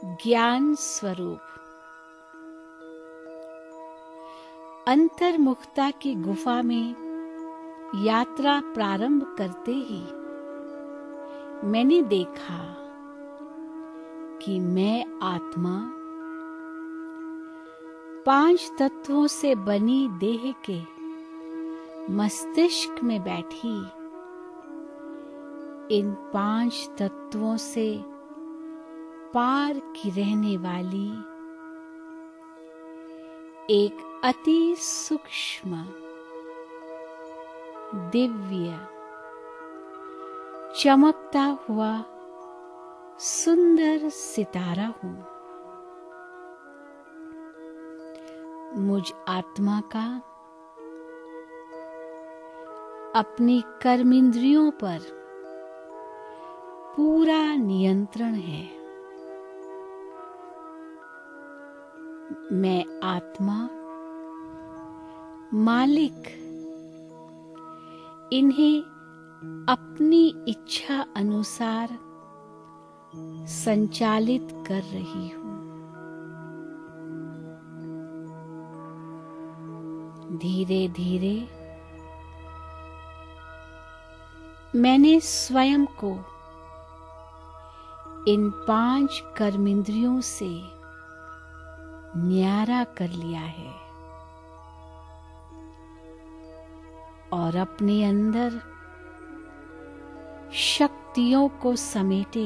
ज्ञान स्वरूप। अंतर्मुखता की गुफा में यात्रा प्रारंभ करते ही मैंने देखा कि मैं आत्मा 5 तत्वों से बनी देह के मस्तिष्क में बैठी इन 5 तत्वों से पार की रहने वाली एक अति सूक्ष्म, दिव्य, चमकता हुआ सुंदर सितारा हूं। मुझ आत्मा का अपनी कर्मेंद्रियों पर पूरा नियंत्रण है। मैं आत्मा मालिक इन्हें अपनी इच्छा अनुसार संचालित कर रही हूं। धीरे धीरे मैंने स्वयं को इन 5 कर्मेंद्रियों से न्यारा कर लिया है और अपने अंदर शक्तियों को समेटे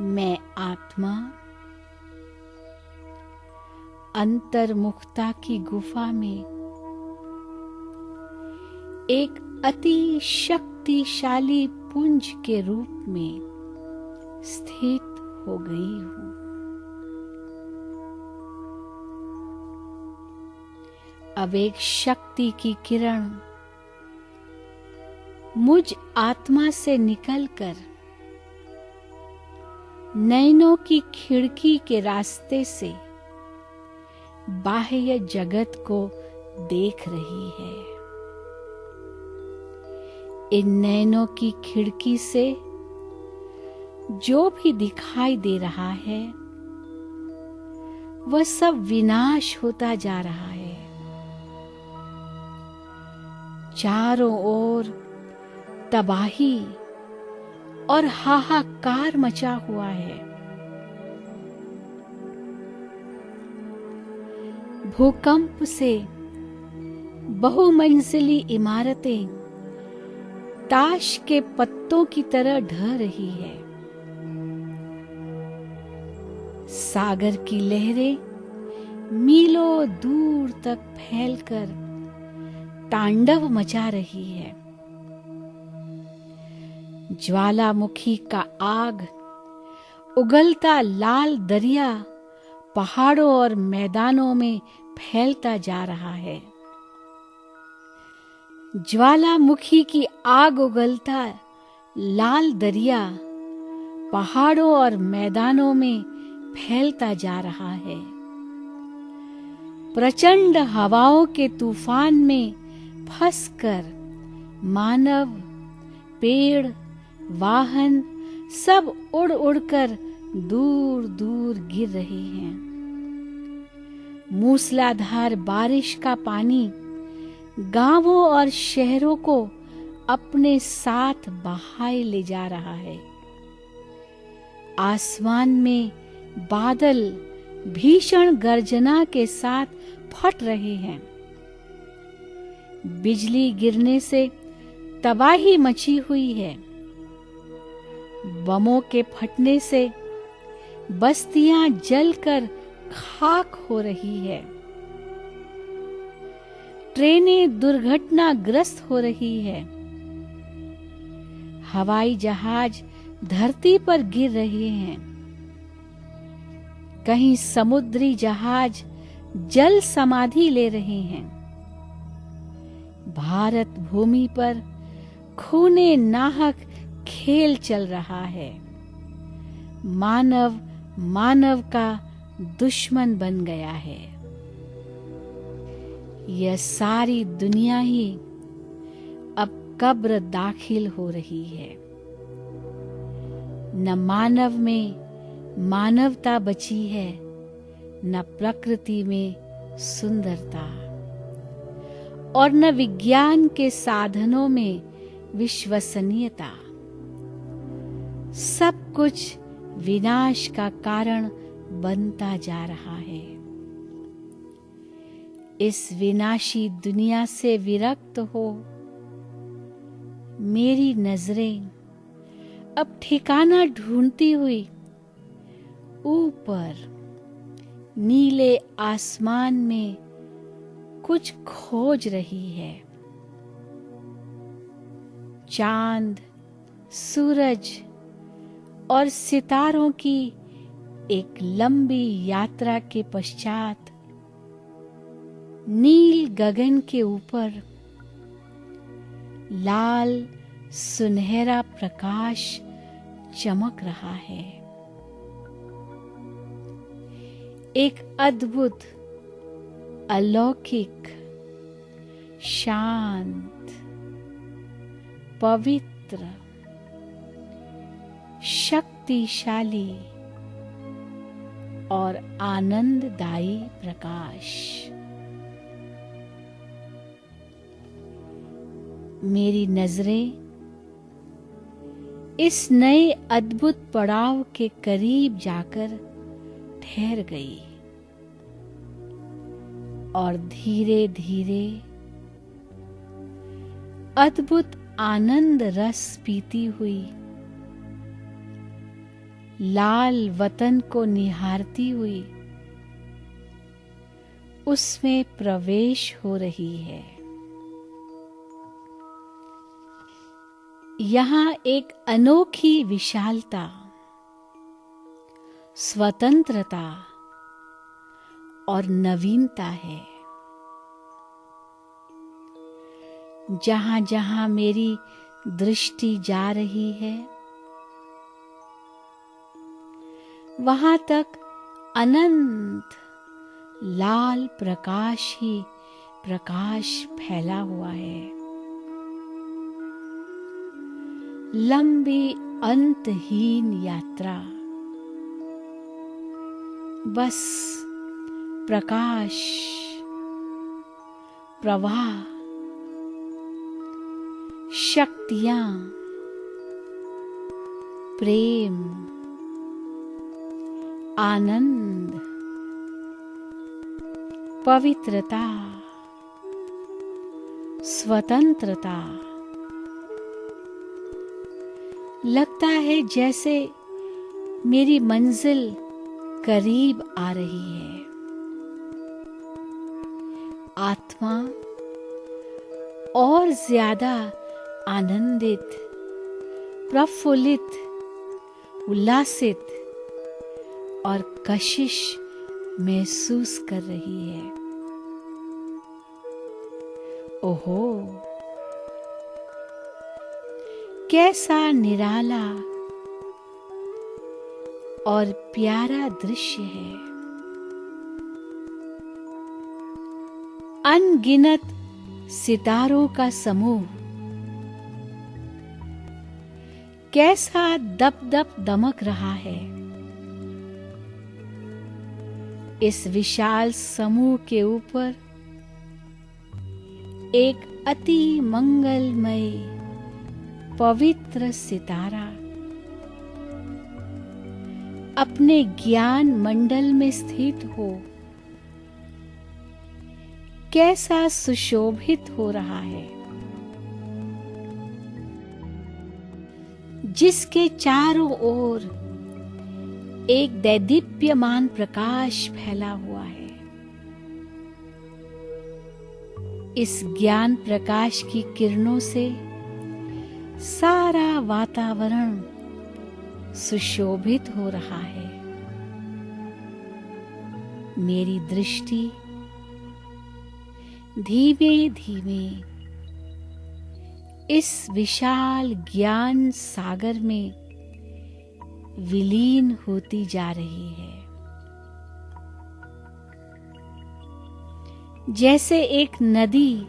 मैं आत्मा अंतर्मुखता की गुफा में एक अति शक्तिशाली पुंज के रूप में स्थित हो गई हूं। अब एक शक्ति की किरण मुझ आत्मा से निकलकर नयनों की खिड़की के रास्ते से बाह्य जगत को देख रही है। इन नयनों की खिड़की से जो भी दिखाई दे रहा है वह सब विनाश होता जा रहा है। चारों ओर तबाही और हाहाकार मचा हुआ है। भूकंप से बहुमंजिली इमारतें ताश के पत्तों की तरह ढह रही है। सागर की लहरें मीलों दूर तक फैलकर तांडव मचा रही है। ज्वालामुखी का आग उगलता लाल दरिया पहाड़ों और मैदानों में फैलता जा रहा है। ज्वालामुखी की आग उगलता लाल दरिया पहाड़ों और मैदानों में फैलता जा रहा है। प्रचंड हवाओं के तूफान में फंसकर मानव, पेड़, वाहन सब उड़ उड़कर दूर दूर गिर रहे हैं। मूसलाधार बारिश का पानी गांवों और शहरों को अपने साथ बहाए ले जा रहा है। आसमान में बादल भीषण गर्जना के साथ फट रहे हैं। बिजली गिरने से तबाही मची हुई है। बमों के फटने से बस्तियां जलकर खाक हो रही है। ट्रेनें दुर्घटनाग्रस्त हो रही है। हवाई जहाज धरती पर गिर रहे हैं। कहीं समुद्री जहाज जल समाधि ले रहे हैं। भारत भूमि पर खूने नाहक खेल चल रहा है। मानव मानव का दुश्मन बन गया है। यह सारी दुनिया ही अब कब्र दाखिल हो रही है। न मानव में मानवता बची है, न प्रकृति में सुंदरता, और न विज्ञान के साधनों में विश्वसनीयता। सब कुछ विनाश का कारण बनता जा रहा है। इस विनाशी दुनिया से विरक्त हो मेरी नजरें अब ठिकाना ढूंढती हुई ऊपर नीले आसमान में कुछ खोज रही है। चांद, सूरज और सितारों की एक लंबी यात्रा के पश्चात नील गगन के ऊपर लाल सुनहरा प्रकाश चमक रहा है। एक अद्भुत, अलौकिक, शांत, पवित्र, शक्तिशाली और आनंददायी प्रकाश। मेरी नजरें इस नए अद्भुत पड़ाव के करीब जाकर ठहर गई और धीरे धीरे अद्भुत आनंद रस पीती हुई लाल वतन को निहारती हुई उसमें प्रवेश हो रही है। यहाँ एक अनोखी विशालता, स्वतंत्रता और नवीनता है। जहां जहां मेरी दृष्टि जा रही है वहां तक अनंत लाल प्रकाश ही प्रकाश फैला हुआ है। लंबी अंतहीन यात्रा, बस प्रकाश, प्रवाह, शक्तियां, प्रेम, आनंद, पवित्रता, स्वतंत्रता। लगता है जैसे मेरी मंजिल करीब आ रही है। आत्मा और ज्यादा आनंदित, प्रफुल्लित, उल्लासित और कशिश महसूस कर रही है। ओहो, कैसा निराला और प्यारा दृश्य है। अनगिनत सितारों का समूह कैसा दप दप दमक रहा है। इस विशाल समूह के ऊपर एक अति मंगलमय पवित्र सितारा अपने ज्ञान मंडल में स्थित हो कैसा सुशोभित हो रहा है। जिसके चारों ओर एक दैदीप्यमान प्रकाश फैला हुआ है। इस ज्ञान प्रकाश की किरणों से सारा वातावरण सुशोभित हो रहा है। मेरी दृष्टि धीमे धीमे इस विशाल ज्ञान सागर में विलीन होती जा रही है। जैसे एक नदी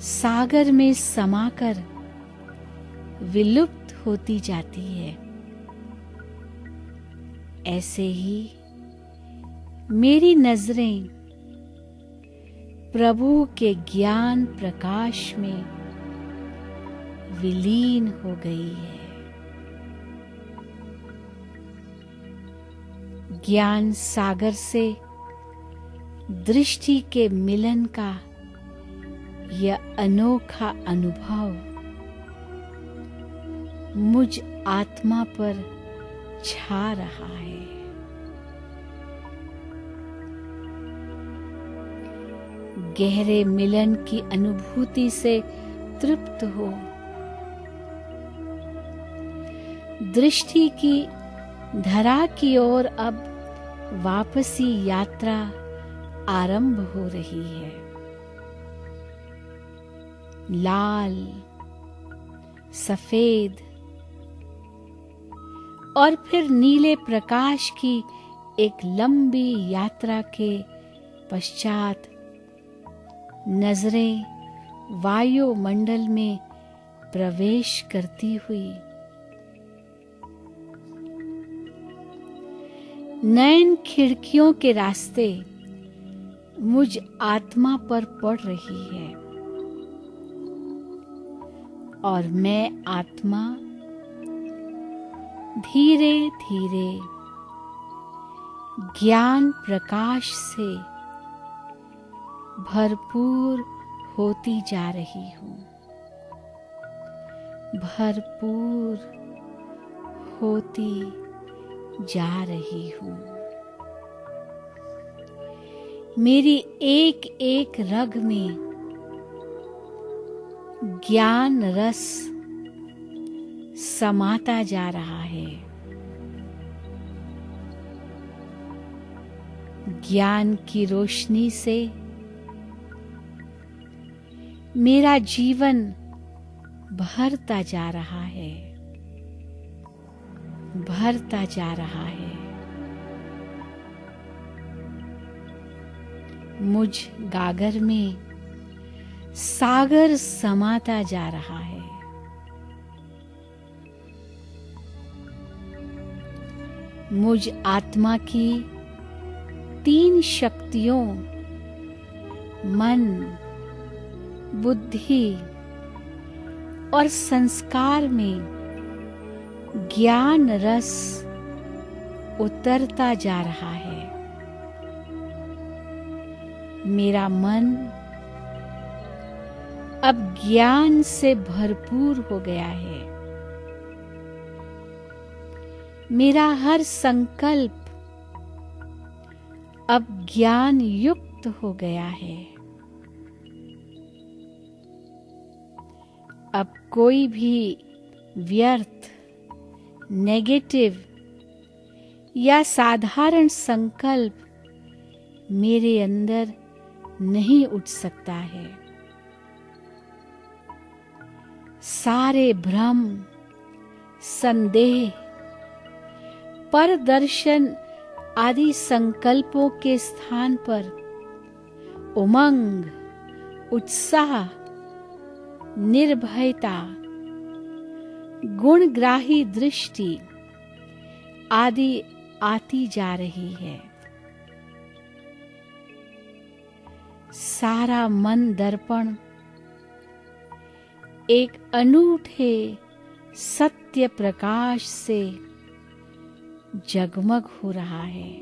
सागर में समाकर विलुप्त होती जाती है, ऐसे ही मेरी नजरें प्रभु के ज्ञान प्रकाश में विलीन हो गई है। ज्ञान सागर से दृष्टि के मिलन का यह अनोखा अनुभव मुझ आत्मा पर छा रहा है। गहरे मिलन की अनुभूति से तृप्त हो दृष्टि की धरा की ओर अब वापसी यात्रा आरंभ हो रही है। लाल, सफेद और फिर नीले प्रकाश की एक लंबी यात्रा के पश्चात नजरें वायुमंडल में प्रवेश करती हुई नयन खिड़कियों के रास्ते मुझ आत्मा पर पड़ रही है और मैं आत्मा धीरे धीरे ज्ञान प्रकाश से भरपूर होती जा रही हूँ, भरपूर होती जा रही हूँ। मेरी एक एक रग में ज्ञान रस समाता जा रहा है। ज्ञान की रोशनी से मेरा जीवन भरता जा रहा है, भरता जा रहा है। मुझ गागर में सागर समाता जा रहा है। मुझ आत्मा की 3 शक्तियों मन, बुद्धि और संस्कार में ज्ञान रस उतरता जा रहा है। मेरा मन अब ज्ञान से भरपूर हो गया है। मेरा हर संकल्प अब ज्ञान युक्त हो गया है। अब कोई भी व्यर्थ, नेगेटिव या साधारण संकल्प मेरे अंदर नहीं उठ सकता है। सारे भ्रम, संदेह, परदर्शन आदि संकल्पों के स्थान पर उमंग, उत्साह, निर्भयता, गुणग्राही दृष्टि आदि आती जा रही है। सारा मन दर्पण एक अनूठे सत्य प्रकाश से जगमग हो रहा है।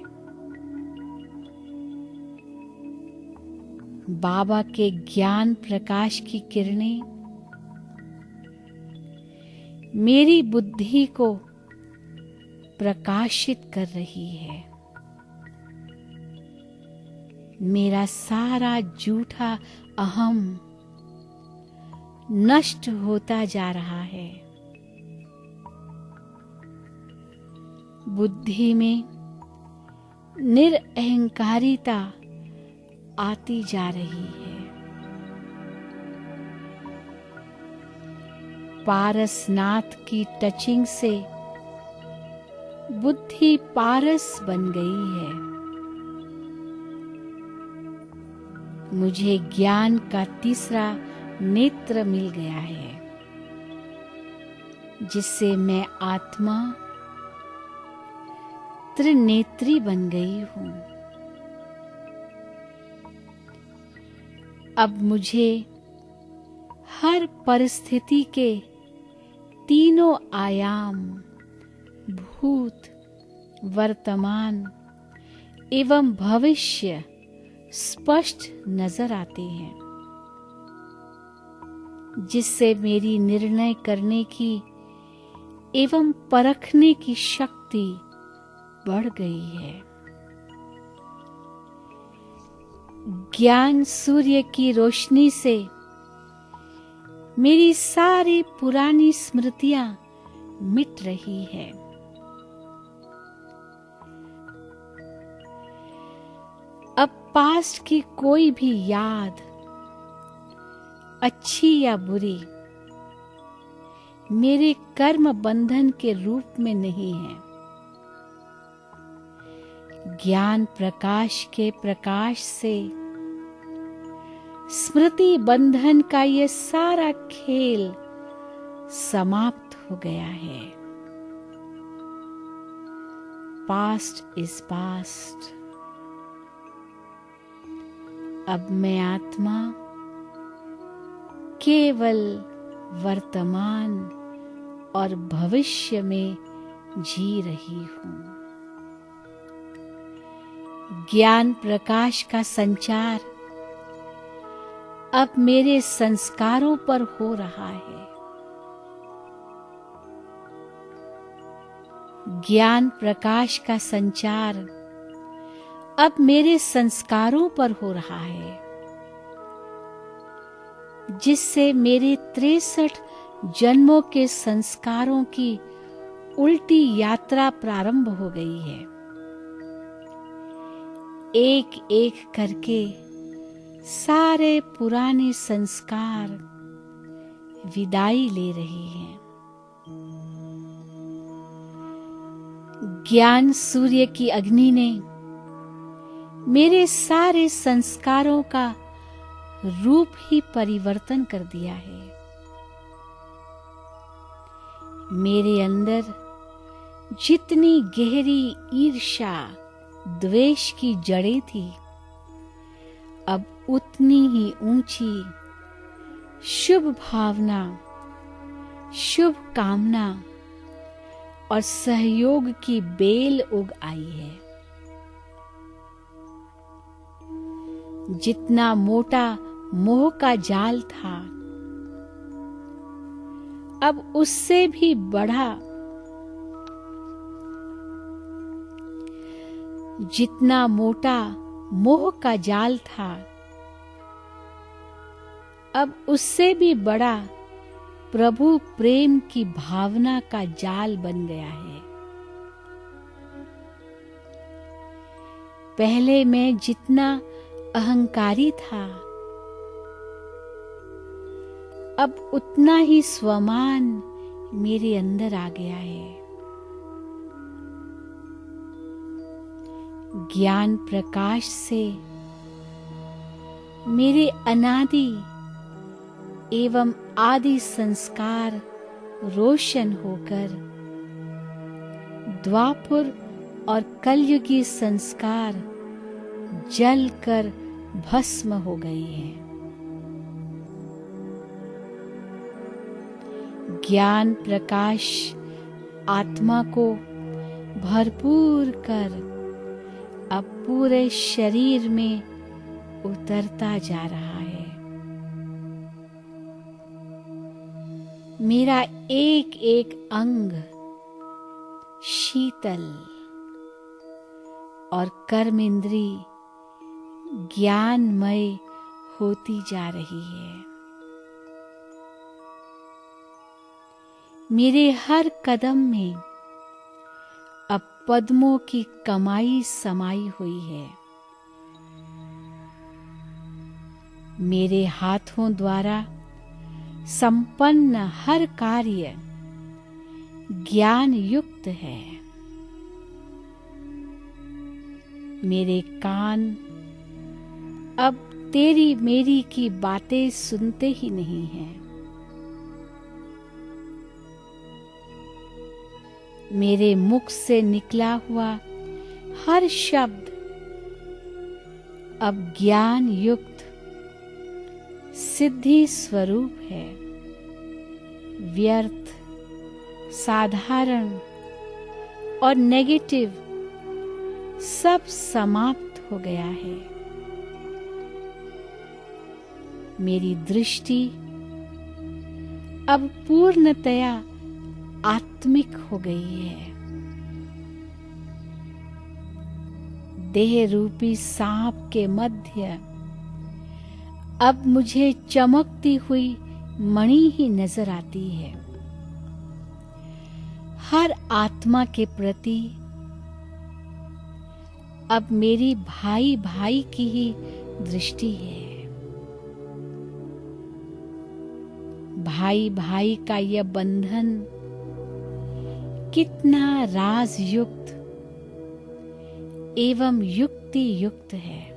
बाबा के ज्ञान प्रकाश की किरणें मेरी बुद्धि को प्रकाशित कर रही है। मेरा सारा झूठा अहम नष्ट होता जा रहा है। बुद्धि में निरअहंकारिता आती जा रही है। पारसनाथ की टचिंग से बुद्धि पारस बन गई है। मुझे ज्ञान का तीसरा नेत्र मिल गया है, जिससे मैं आत्मा त्रिनेत्री बन गई हूं। अब मुझे हर परिस्थिति के तीनों आयाम, भूत, वर्तमान एवं भविष्य स्पष्ट नजर आते हैं, जिससे मेरी निर्णय करने की एवं परखने की शक्ति बढ़ गई है। ज्ञान सूर्य की रोशनी से मेरी सारी पुरानी स्मृतियां मिट रही है। अब पास्ट की कोई भी याद, अच्छी या बुरी, मेरे कर्म बंधन के रूप में नहीं है। ज्ञान प्रकाश के प्रकाश से स्मृति बंधन का ये सारा खेल समाप्त हो गया है। Past is past. अब मैं आत्मा केवल वर्तमान और भविष्य में जी रही हूं। ज्ञान प्रकाश का संचार अब मेरे संस्कारों पर हो रहा है। ज्ञान प्रकाश का संचार अब मेरे संस्कारों पर हो रहा है, जिससे मेरे 63 जन्मों के संस्कारों की उल्टी यात्रा प्रारंभ हो गई है। एक एक करके सारे पुराने संस्कार विदाई ले रहे हैं। ज्ञान सूर्य की अग्नि ने मेरे सारे संस्कारों का रूप ही परिवर्तन कर दिया है। मेरे अंदर जितनी गहरी ईर्ष्या, द्वेष की जड़ें थी, अब उतनी ही ऊंची शुभ भावना, शुभ कामना और सहयोग की बेल उग आई है। जितना मोटा मोह का जाल था, अब उससे भी बड़ा, जितना मोटा मोह का जाल था, अब उससे भी बड़ा प्रभु प्रेम की भावना का जाल बन गया है। पहले मैं जितना अहंकारी था, अब उतना ही स्वमान मेरे अंदर आ गया है। ज्ञान प्रकाश से मेरे अनादि एवं आदि संस्कार रोशन होकर द्वापर और कलयुगी संस्कार जलकर भस्म हो गई है। ज्ञान प्रकाश आत्मा को भरपूर कर अब पूरे शरीर में उतरता जा रहा है। मेरा एक एक अंग शीतल और कर्म इंद्री ज्ञानमय होती जा रही है। मेरे हर कदम में अब पद्मों की कमाई समाई हुई है। मेरे हाथों द्वारा संपन्न हर कार्य ज्ञान युक्त है। मेरे कान अब तेरी मेरी की बातें सुनते ही नहीं हैं। मेरे मुख से निकला हुआ हर शब्द अब ज्ञान युक्त सिद्धि स्वरूप है। व्यर्थ, साधारण और नेगेटिव सब समाप्त हो गया है। मेरी दृष्टि अब पूर्णतया आत्मिक हो गई है। देह रूपी सांप के मध्य अब मुझे चमकती हुई मणि ही नजर आती है। हर आत्मा के प्रति अब मेरी भाई भाई की ही दृष्टि है। भाई भाई का यह बंधन कितना राज युक्त एवं युक्ति युक्त है।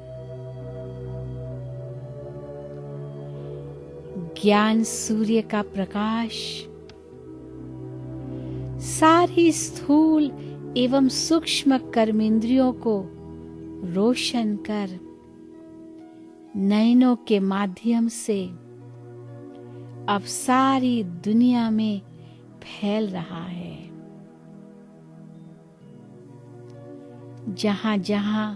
ज्ञान सूर्य का प्रकाश सारी स्थूल एवं सूक्ष्म कर्मेंद्रियों को रोशन कर नयनों के माध्यम से अब सारी दुनिया में फैल रहा है। जहां जहां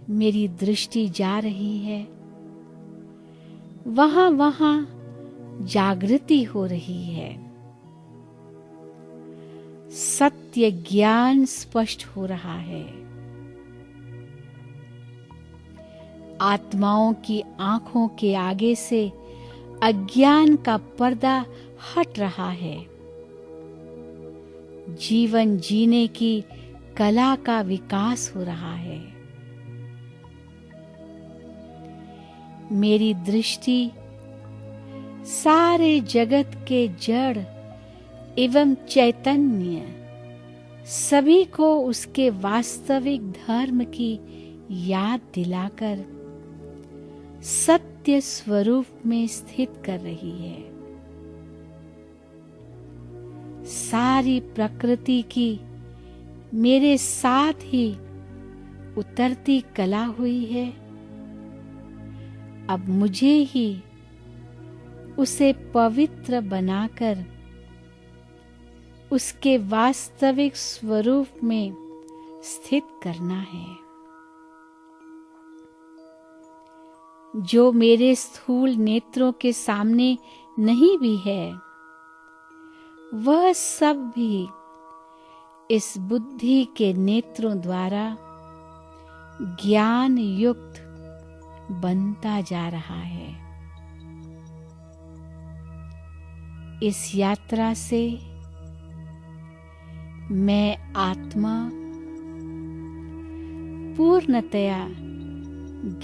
मेरी दृष्टि जा रही है, वहां वहां जागृति हो रही है। सत्य ज्ञान स्पष्ट हो रहा है। आत्माओं की आंखों के आगे से अज्ञान का पर्दा हट रहा है। जीवन जीने की कला का विकास हो रहा है। मेरी दृष्टि सारे जगत के जड़ एवं चैतन्य सभी को उसके वास्तविक धर्म की याद दिलाकर सत्य स्वरूप में स्थित कर रही है। सारी प्रकृति की मेरे साथ ही उतरती कला हुई है। अब मुझे ही उसे पवित्र बनाकर उसके वास्तविक स्वरूप में स्थित करना है। जो मेरे स्थूल नेत्रों के सामने नहीं भी है, वह सब भी इस बुद्धि के नेत्रों द्वारा ज्ञान युक्त बनता जा रहा है। इस यात्रा से मैं आत्मा पूर्णतया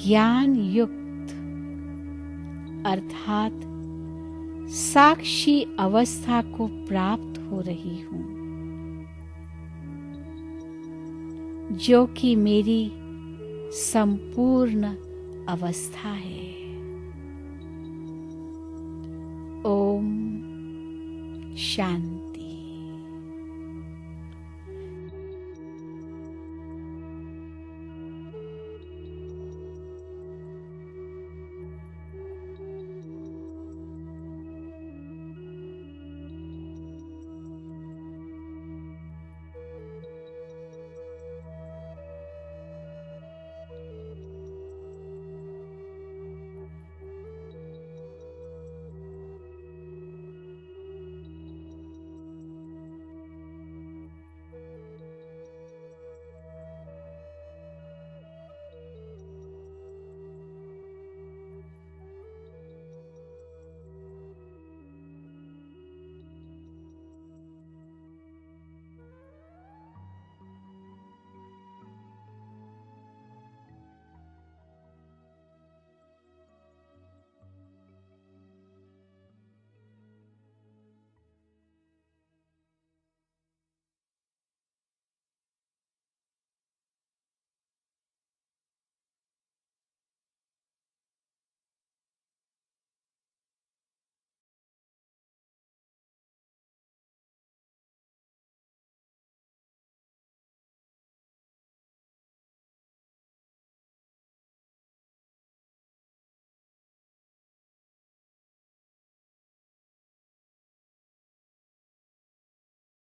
ज्ञान युक्त अर्थात साक्षी अवस्था को प्राप्त हो रही हूं, जो कि मेरी संपूर्ण अवस्था है। ओम शांति।